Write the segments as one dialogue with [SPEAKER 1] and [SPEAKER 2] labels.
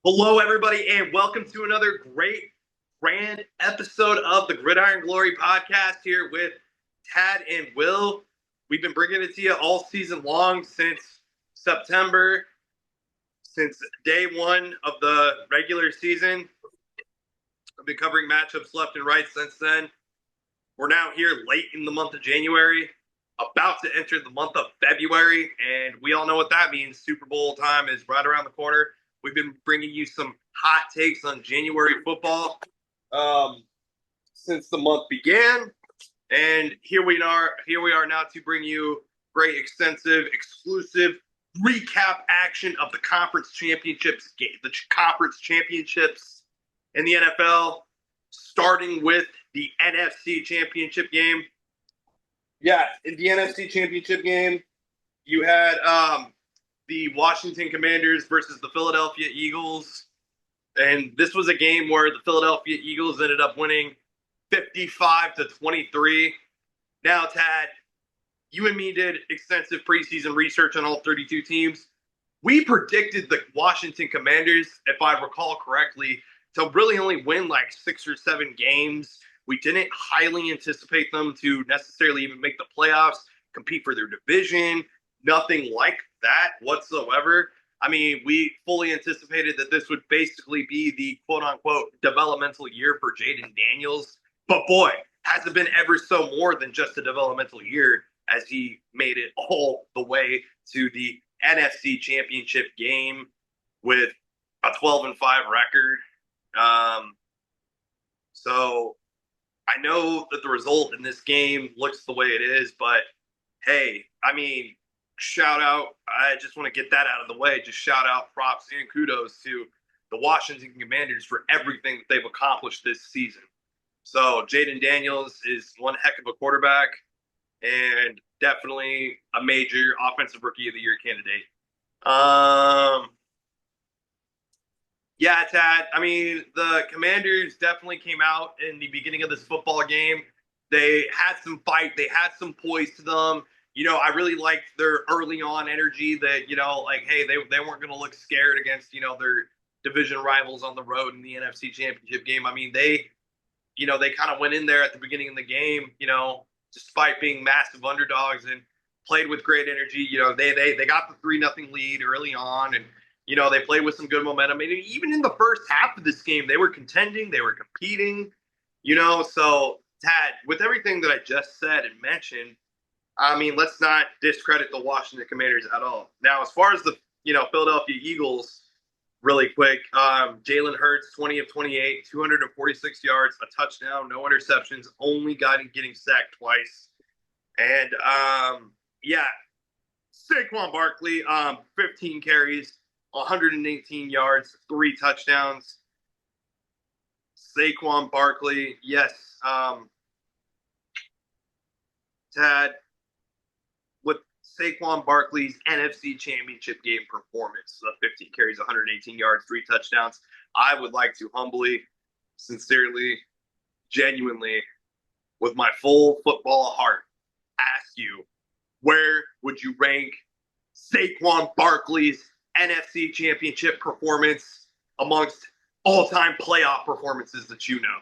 [SPEAKER 1] Hello, everybody, and welcome to another grand episode of the Gridiron Glory podcast here with Tad and Will. We've been bringing it to you all season long since September, since day one of the regular season. I've been covering matchups left and right since then. We're now here late in the month of January, about to enter the month of February, and we all know what that means. Super Bowl time is right around the corner. We've been bringing you some hot takes on January football since the month began, and here we are now to bring you great, extensive, exclusive recap action of the conference championships in the NFL, starting with the NFC championship game. Yeah, in the NFC championship game, you had the Washington Commanders versus the Philadelphia Eagles. And this was a game where the Philadelphia Eagles ended up winning 55-23. Now, Tad, you and me did extensive preseason research on all 32 teams. We predicted the Washington Commanders, if I recall correctly, to really only win like 6 or 7 games. We didn't highly anticipate them to necessarily even make the playoffs, compete for their division, nothing like that whatsoever. I mean, we fully anticipated that this would basically be the quote-unquote developmental year for Jaden Daniels. But boy, has it been ever so more than just a developmental year as he made it all the way to the NFC Championship game with a 12-5 record. So I know that the result in this game looks the way it is, but hey, I mean, shout out. I just want to get that out of the way. Just shout out, props, and kudos to the Washington Commanders for everything that they've accomplished this season. So Jaden Daniels is one heck of a quarterback and definitely a major offensive rookie of the year candidate. Yeah, Tad. I mean, the Commanders definitely came out in the beginning of this football game. They had some fight. They had some poise to them. You know, I really liked their early on energy that, you know, like, hey, they weren't going to look scared against, you know, their division rivals on the road in the NFC Championship game. I mean, they kind of went in there at the beginning of the game, you know, despite being massive underdogs and played with great energy. You know, they got the 3-0 lead early on, and you know, they played with some good momentum. And even in the first half of this game, they were contending, they were competing, you know. So, Tad, with everything that I just said and mentioned, I mean, let's not discredit the Washington Commanders at all. Now, as far as the, you know, Philadelphia Eagles, really quick, Jalen Hurts, 20 of 28, 246 yards, a touchdown, no interceptions, only getting sacked twice. And, yeah, Saquon Barkley, 15 carries, 118 yards, 3 touchdowns. Saquon Barkley, yes. Tad, with Saquon Barkley's NFC Championship game performance, 15 carries, 118 yards, 3 touchdowns, I would like to humbly, sincerely, genuinely, with my full football heart, ask you, where would you rank Saquon Barkley's NFC Championship performance amongst all-time playoff performances that you know?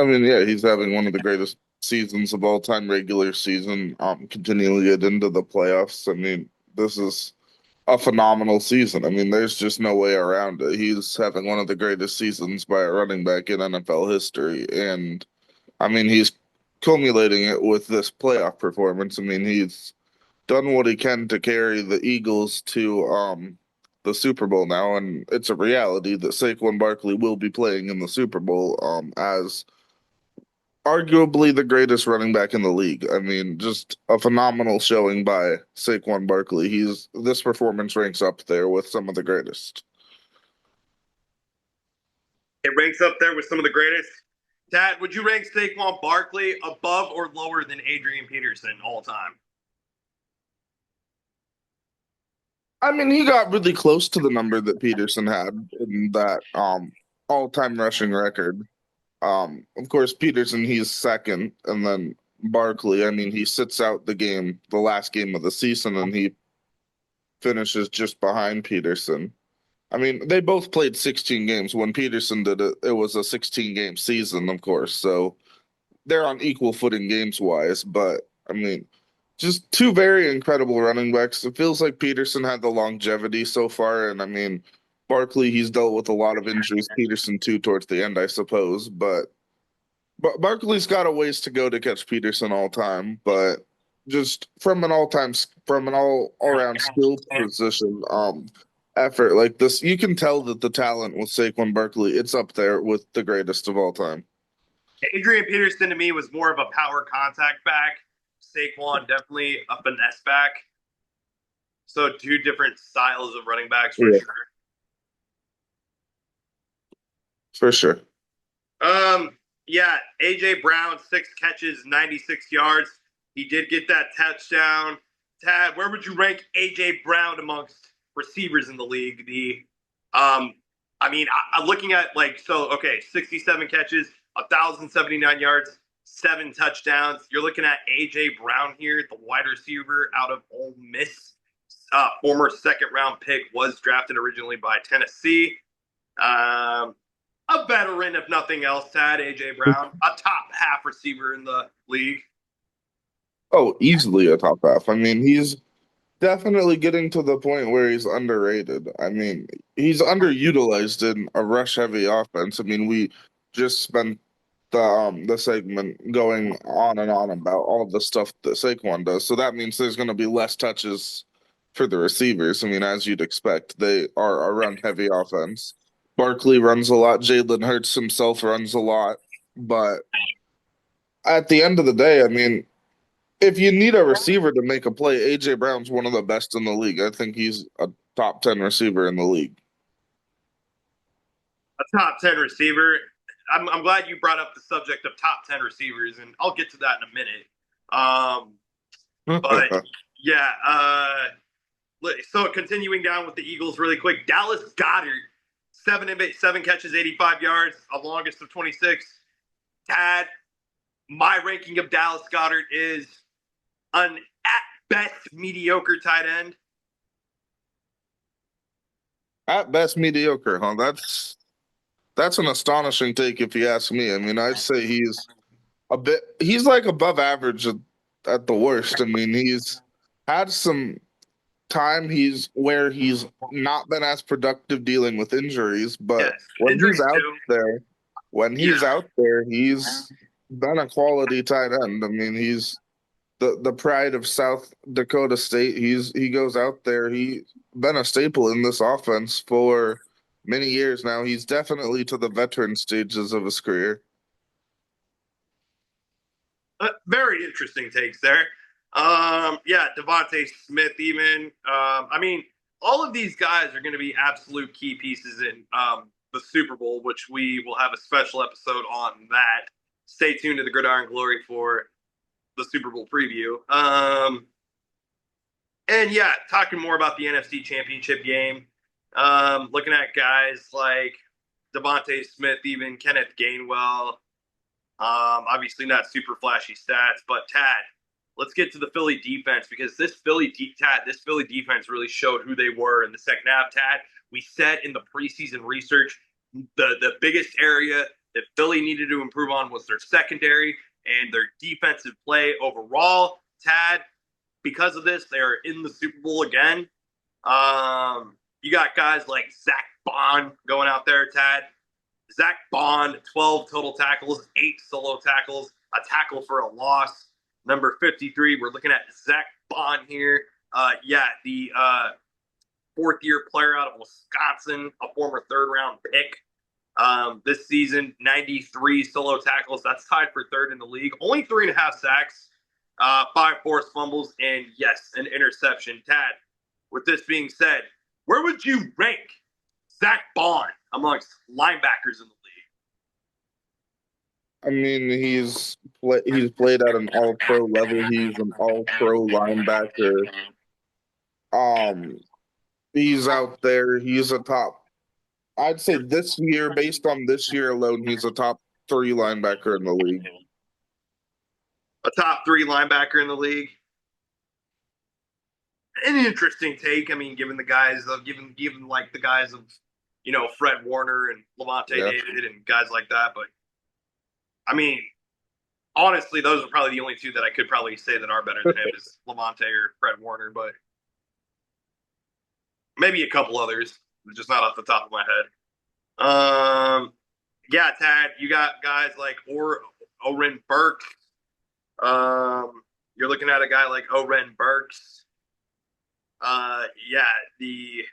[SPEAKER 2] I mean, yeah, he's having one of the greatest seasons of all time regular season, continuing it into the playoffs. I mean, this is a phenomenal season. I mean, there's just no way around it. He's having one of the greatest seasons by a running back in NFL history. And I mean, he's culminating it with this playoff performance. I mean, he's done what he can to carry the Eagles to the Super Bowl now, and it's a reality that Saquon Barkley will be playing in the Super Bowl as arguably the greatest running back in the league. I mean, just a phenomenal showing by Saquon Barkley. This performance ranks up there with some of the greatest.
[SPEAKER 1] It ranks up there with some of the greatest. Tad, would you rank Saquon Barkley above or lower than Adrian Peterson all time?
[SPEAKER 2] I mean, he got really close to the number that Peterson had in that all-time rushing record. Of course, Peterson, he's second, and then Barkley, I mean, he sits out the last game of the season, and he finishes just behind Peterson. I mean, they both played 16 games. When Peterson did it, it was a 16 game season, of course. So they're on equal footing games wise. But I mean, just two very incredible running backs. It feels like Peterson had the longevity so far. And I mean, Barkley, he's dealt with a lot of injuries. Peterson, too, towards the end, I suppose. But Barkley's got a ways to go to catch Peterson all time. But just from an all around skill position, effort like this, you can tell that the talent with Saquon Barkley, it's up there with the greatest of all time.
[SPEAKER 1] Adrian Peterson to me was more of a power contact back. Saquon definitely a finesse back. So two different styles of running backs for
[SPEAKER 2] Yeah,
[SPEAKER 1] sure.
[SPEAKER 2] for sure.
[SPEAKER 1] Yeah, AJ Brown, 6 catches, 96 yards. He did get that touchdown. Tad, where would you rank AJ Brown amongst receivers in the league? I mean, looking at like so. Okay, 67 catches, 1,079 yards, 7 touchdowns. You're looking at AJ Brown here, the wide receiver out of Ole Miss. Former second round pick, was drafted originally by Tennessee. Um, a veteran, if nothing else, Tad AJ Brown, a top half receiver in the league.
[SPEAKER 2] Oh, easily a top half. I mean, he's definitely getting to the point where he's underrated. I mean, he's underutilized in a rush heavy offense. I mean, we just spent the segment going on and on about all the stuff that Saquon does. So that means there's going to be less touches for the receivers. I mean, as you'd expect, they are a run heavy offense. Barkley runs a lot. Jalen Hurts himself runs a lot. But at the end of the day, I mean, if you need a receiver to make a play, AJ Brown's one of the best in the league. I think he's a top 10 receiver in the league.
[SPEAKER 1] A top 10 receiver. I'm glad you brought up the subject of top 10 receivers, and I'll get to that in a minute. But yeah, so continuing down with the Eagles really quick. Dallas Goedert, 7 catches, 85 yards, a longest of 26. Tad, my ranking of Dallas Goedert is an at best mediocre tight end.
[SPEAKER 2] At best mediocre, huh? That's an astonishing take if you ask me. I mean, I'd say he's like above average at the worst. I mean, he's had some time he's not been as productive dealing with injuries,
[SPEAKER 1] Yes,
[SPEAKER 2] but when he's
[SPEAKER 1] injuries
[SPEAKER 2] out
[SPEAKER 1] too.
[SPEAKER 2] there,
[SPEAKER 1] Yeah,
[SPEAKER 2] he's been a quality tight end. I mean, he's the pride of South Dakota State. He goes out there. He's been a staple in this offense for many years now. He's definitely to the veteran stages of his career.
[SPEAKER 1] very interesting takes there. Yeah, Devontae Smith, even. I mean, all of these guys are going to be absolute key pieces in the Super Bowl, which we will have a special episode on that. Stay tuned to the Gridiron Glory for the Super Bowl preview. And yeah, talking more about the NFC Championship game. Looking at guys like Devontae Smith, even Kenneth Gainwell. Obviously not super flashy stats, but Tad, let's get to the Philly defense because this Philly defense really showed who they were in the second half. Tad, we said in the preseason research the biggest area that Philly needed to improve on was their secondary and their defensive play overall. Tad, because of this, they are in the Super Bowl again. You got guys like Zach Bond going out there, Tad. Zach Bond, 12 total tackles, 8 solo tackles, a tackle for a loss. Number 53, we're looking at Zach Bond here. The fourth-year player out of Wisconsin, a former third-round pick. This season, 93 solo tackles. That's tied for third in the league. Only 3.5 sacks, 5 forced fumbles, and yes, an interception. Tad, with this being said, where would you rank Zach Bond amongst linebackers in the league?
[SPEAKER 2] I mean, he's played at an all pro level. He's an all pro linebacker. Um, he's out there. He's a top. I'd say this year, based on this year alone, he's a top 3 linebacker in the league.
[SPEAKER 1] A top 3 linebacker in the league. an interesting take. I mean, given the guys of given like the guys of Fred Warner and Levante
[SPEAKER 2] Yeah.
[SPEAKER 1] David and guys like that. But I mean, honestly, those are probably the only two that I could probably say that are better than him is Levante or Fred Warner. But maybe a couple others, just not off the top of my head. Yeah, Tad, you got guys like Oren Burks. You're looking at a guy like Oren Burks. Yeah, the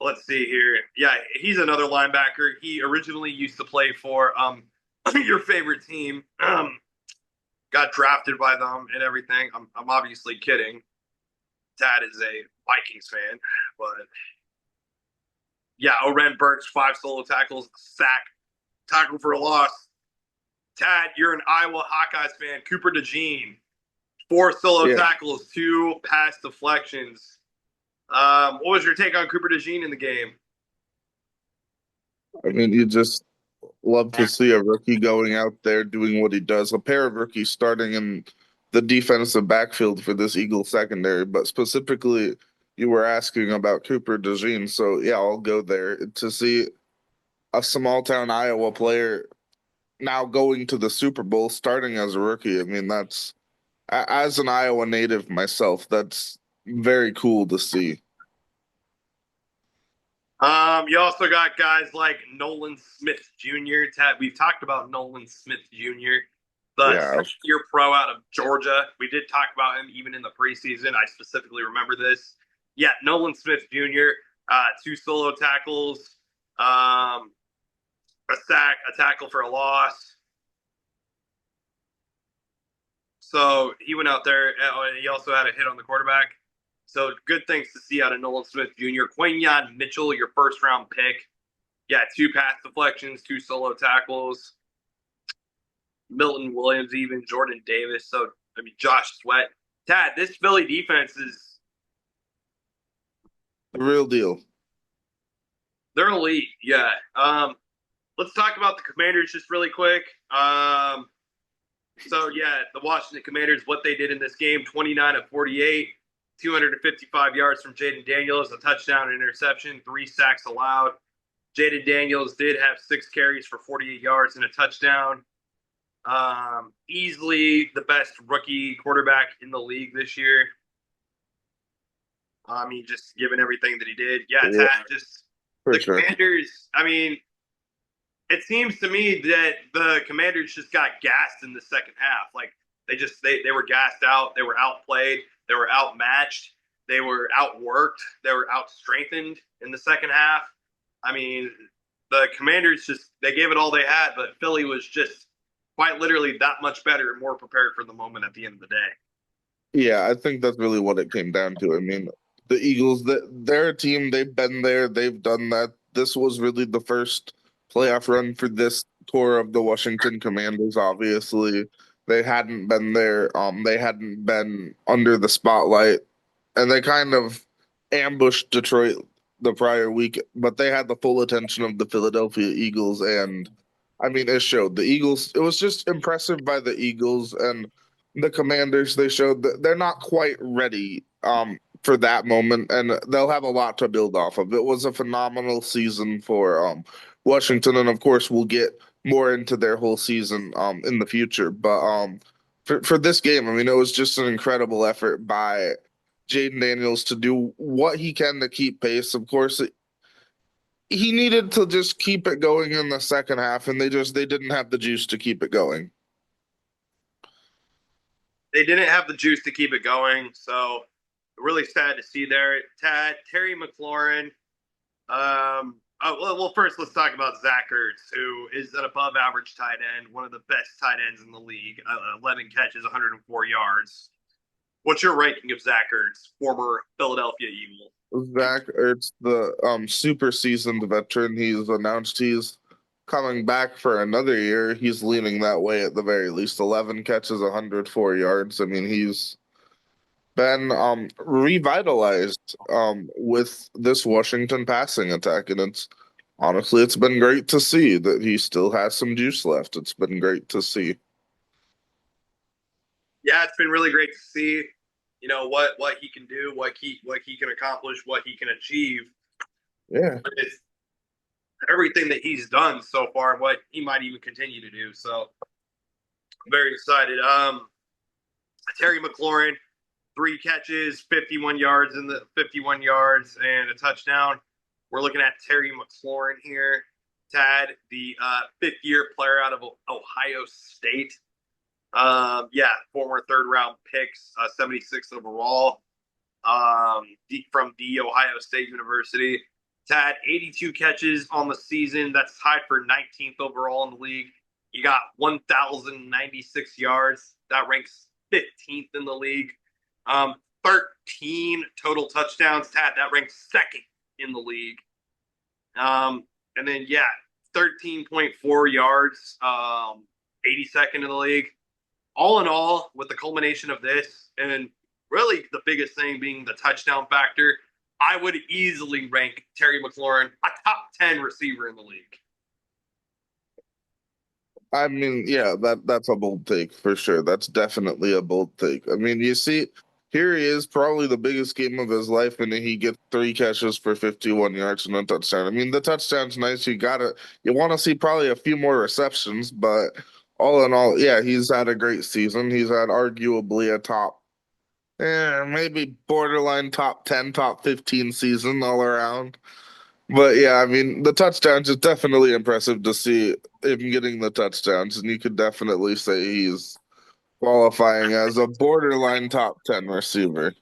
[SPEAKER 1] let's see here. Yeah, he's another linebacker. He originally used to play for your favorite team. Got drafted by them and everything. I'm obviously kidding. Dad is a Vikings fan, but yeah, Oren Burks, 5 solo tackles, sack, tackle for a loss. Tad, you're an Iowa Hawkeyes fan. Cooper DeJean, 4 solo
[SPEAKER 2] Yeah.
[SPEAKER 1] tackles, 2 pass deflections. What was your take on Cooper DeJean in the game?
[SPEAKER 2] I mean, you just love to see a rookie going out there doing what he does. A pair of rookies starting in the defensive backfield for this Eagles secondary, but specifically, you were asking about Cooper DeJean. So yeah, I'll go there to see a small town Iowa player now going to the Super Bowl starting as a rookie. I mean, that's as an Iowa native myself, that's very cool to see.
[SPEAKER 1] You also got guys like Nolan Smith Jr. We've talked about Nolan Smith Jr., the
[SPEAKER 2] Yeah,
[SPEAKER 1] second-year pro out of Georgia. We did talk about him even in the preseason. I specifically remember this. Yeah, Nolan Smith Jr., 2 solo tackles, a sack, a tackle for a loss. So he went out there. He also had a hit on the quarterback. So good things to see out of Nolan Smith Jr. Quinyon Mitchell, your first round pick. Yeah, 2 pass deflections, 2 solo tackles. Milton Williams, even Jordan Davis. So, I mean, Josh Sweat. Tad, this Philly defense is,
[SPEAKER 2] the real deal.
[SPEAKER 1] they're elite. Yeah. Let's talk about the Commanders just really quick. So, yeah, the Washington Commanders, what they did in this game 29 of 48, 255 yards from Jaden Daniels, a touchdown, an interception, 3 sacks allowed. Jaden Daniels did have 6 carries for 48 yards and a touchdown. Easily the best rookie quarterback in the league this year. I mean, just given everything that he did. Yeah,
[SPEAKER 2] Yeah,
[SPEAKER 1] just
[SPEAKER 2] for
[SPEAKER 1] the
[SPEAKER 2] sure.
[SPEAKER 1] Commanders, I mean, it seems to me that the Commanders just got gassed in the second half. Like they were gassed out, they were outplayed, they were outmatched, they were outworked, they were outstrengthened in the second half. I mean, the Commanders just they gave it all they had, but Philly was just quite literally that much better and more prepared for the moment at the end of the day.
[SPEAKER 2] Yeah, I think that's really what it came down to. I mean, the Eagles, they're a team, they've been there, they've done that. This was really the first playoff run for this tour of the Washington Commanders, obviously. They hadn't been there, they hadn't been under the spotlight, and they kind of ambushed Detroit the prior week, but they had the full attention of the Philadelphia Eagles, and I mean, it showed. The Eagles, it was just impressive by the Eagles and the Commanders. They showed that they're not quite ready for that moment, and they'll have a lot to build off of. It was a phenomenal season for Washington, and of course, we'll get more into their whole season in the future. But for this game, I mean, it was just an incredible effort by Jaden Daniels to do what he can to keep pace. Of course, he needed to just keep it going in the second half, and they didn't have the juice to keep it going.
[SPEAKER 1] They didn't have the juice to keep it going, so really sad to see there. Terry McLaurin. Well, first let's talk about Zach Ertz, who is an above-average tight end, one of the best tight ends in the league. 11 catches, 104 yards. What's your ranking of Zach Ertz, former Philadelphia Eagle?
[SPEAKER 2] Zach Ertz, the super seasoned veteran, he's announced he's coming back for another year. He's leaning that way at the very least. 11 catches, 104 yards. I mean, he's been revitalized with this Washington passing attack, and it's honestly it's been great to see that he still has some juice left. It's been great to see.
[SPEAKER 1] Yeah, it's been really great to see, what he can do, what he can accomplish, what he can achieve.
[SPEAKER 2] Yeah.
[SPEAKER 1] It's everything that he's done so far and what he might even continue to do. So I'm very excited. Terry McLaurin, 3 catches, 51 yards in the 51 yards and a touchdown. We're looking at Terry McLaurin here. Tad, the fifth-year player out of Ohio State. Yeah, former third-round picks, 76 overall, from the Ohio State University. Tad, 82 catches on the season. That's tied for 19th overall in the league. You got 1,096 yards. That ranks 15th in the league. 13 total touchdowns. Tad, that ranks second in the league. And then, yeah, 13.4 yards, 82nd in the league. All in all, with the culmination of this, and really the biggest thing being the touchdown factor, I would easily rank Terry McLaurin a top 10 receiver in the league.
[SPEAKER 2] I mean, yeah, that's a bold take for sure. That's definitely a bold take. I mean, you see, here he is, probably the biggest game of his life, and he gets 3 catches for 51 yards and a touchdown. I mean, the touchdown's nice. You want to see probably a few more receptions, but all in all, yeah, he's had a great season. He's had arguably a maybe borderline top 10, top 15 season all around. But yeah, I mean, the touchdowns is definitely impressive to see him getting the touchdowns, and you could definitely say he's qualifying as a borderline top 10 receiver.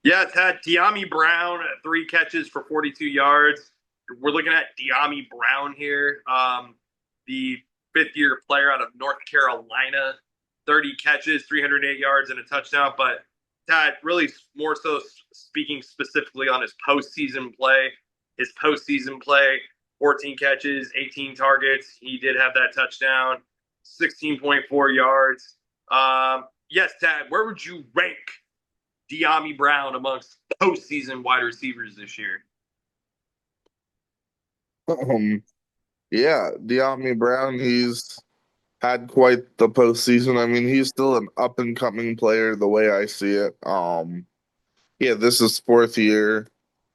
[SPEAKER 1] Yeah, it's had De'Ami Brown, 3 catches for 42 yards. We're looking at De'Ami Brown here, the fifth-year player out of North Carolina, 30 catches, 308 yards, and a touchdown. But Tad, really more so speaking specifically on his postseason play. His postseason play, 14 catches, 18 targets. He did have that touchdown, 16.4 yards. Yes, Tad, where would you rank De'Ami Brown amongst postseason wide receivers this year?
[SPEAKER 2] Um, yeah, De'Ami Brown, he's had quite the postseason. I mean, he's still an up and coming player the way I see it. Yeah, this is fourth year,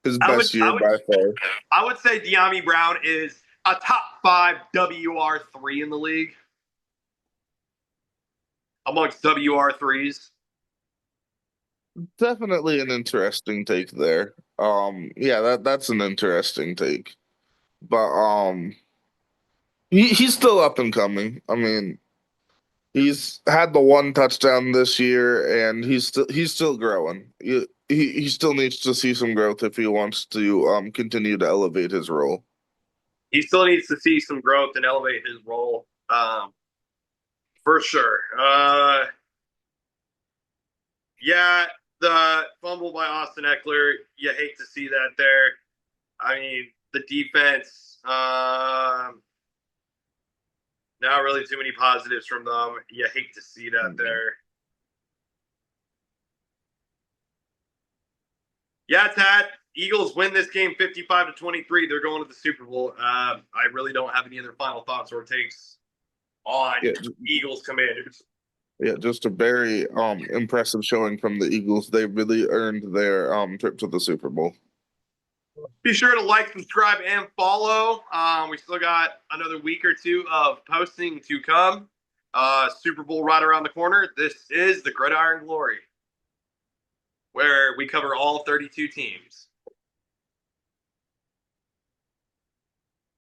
[SPEAKER 2] his
[SPEAKER 1] I would,
[SPEAKER 2] best year
[SPEAKER 1] I would,
[SPEAKER 2] by far.
[SPEAKER 1] I would say De'Ami Brown is a top 5 WR3 in the league amongst WR3s.
[SPEAKER 2] Definitely an interesting take there. Yeah, that's an interesting take. But he's still up and coming. I mean, he's had the one touchdown this year, and he's still growing. He still needs to see some growth if he wants to continue to elevate his role.
[SPEAKER 1] He still needs to see some growth and elevate his role, for sure. Yeah, the fumble by Austin Eckler, you hate to see that there. I mean, the defense, not really too many positives from them. You hate to see that there. Yeah, Tad. Eagles win this game 55-23. They're going to the Super Bowl. I really don't have any other final thoughts or takes on
[SPEAKER 2] Yeah,
[SPEAKER 1] Eagles Commanders.
[SPEAKER 2] yeah, just a very impressive showing from the Eagles. They really earned their trip to the Super Bowl.
[SPEAKER 1] Be sure to like, subscribe, and follow. We still got another week or two of posting to come. Super Bowl right around the corner. This is the Gridiron Glory, where we cover all 32 teams.